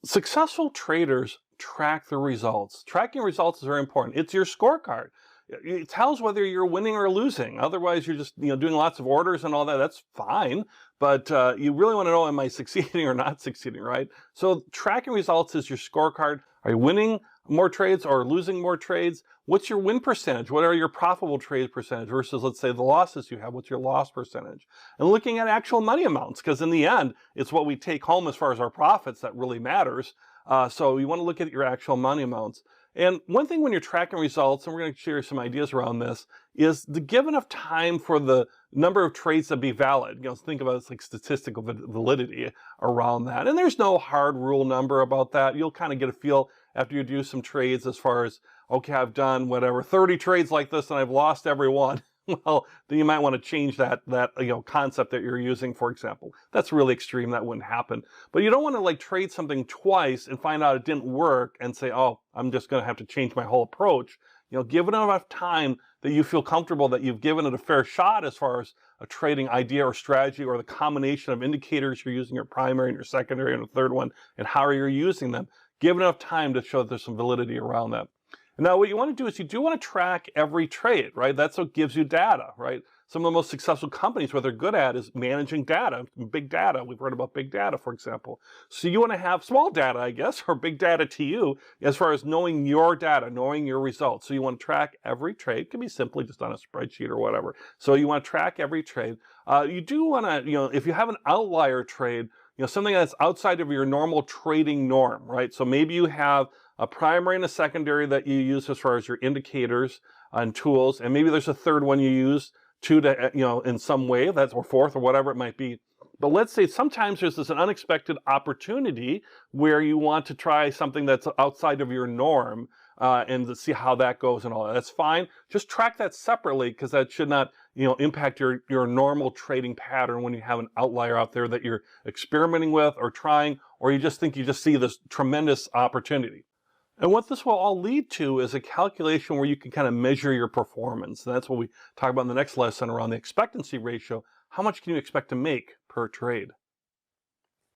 Successful traders track the results. Tracking results is very important. It's your scorecard. It tells whether you're winning or losing. Otherwise, you're just doing lots of orders and all that. That's fine, but you really want to know, am I succeeding or not succeeding, right? So tracking results is your scorecard. Are you winning more trades or losing more trades? What's your win percentage? What are your profitable trade percentage versus, let's say, the losses you have? What's your loss percentage? And looking at actual money amounts, because in the end, it's what we take home as far as our profits that really matters. So you want to look at your actual money amounts. And one thing when you're tracking results, and we're going to share some ideas around this, is to give enough time for the number of trades to be valid. Think about it as like statistical validity around that. And there's no hard rule number about that. You'll kind of get a feel after you do some trades as far as, okay, I've done whatever, 30 trades like this and I've lost every one. Well, then you might want to change that concept that you're using, for example. That's really extreme. That wouldn't happen. But you don't want to like trade something twice and find out it didn't work and say, oh, I'm just going to have to change my whole approach. Give it enough time that you feel comfortable that you've given it a fair shot as far as a trading idea or strategy or the combination of indicators you're using, your primary and your secondary and the third one, and how you're using them. Give enough time to show that there's some validity around that. Now, what you want to do is you do want to track every trade, right? That's what gives you data, right? Some of the most successful companies, what they're good at is managing data, big data. We've heard about big data, for example. So you want to have small data, I guess, or big data to you as far as knowing your data, knowing your results. So you want to track every trade. It can be simply just on a spreadsheet or whatever. So you want to track every trade. You do want to, if you have an outlier trade, something that's outside of your normal trading norm, right? So maybe you have a primary and a secondary that you use as far as your indicators and tools, and maybe there's a third one you use to in some way, that's or fourth or whatever it might be. But let's say sometimes there's an unexpected opportunity where you want to try something that's outside of your norm and to see how that goes and all that. That's fine. Just track that separately because that should not impact your normal trading pattern when you have an outlier out there that you're experimenting with or trying, or you just see this tremendous opportunity. And what this will all lead to is a calculation where you can kind of measure your performance. And that's what we talk about in the next lesson around the expectancy ratio. How much can you expect to make per trade?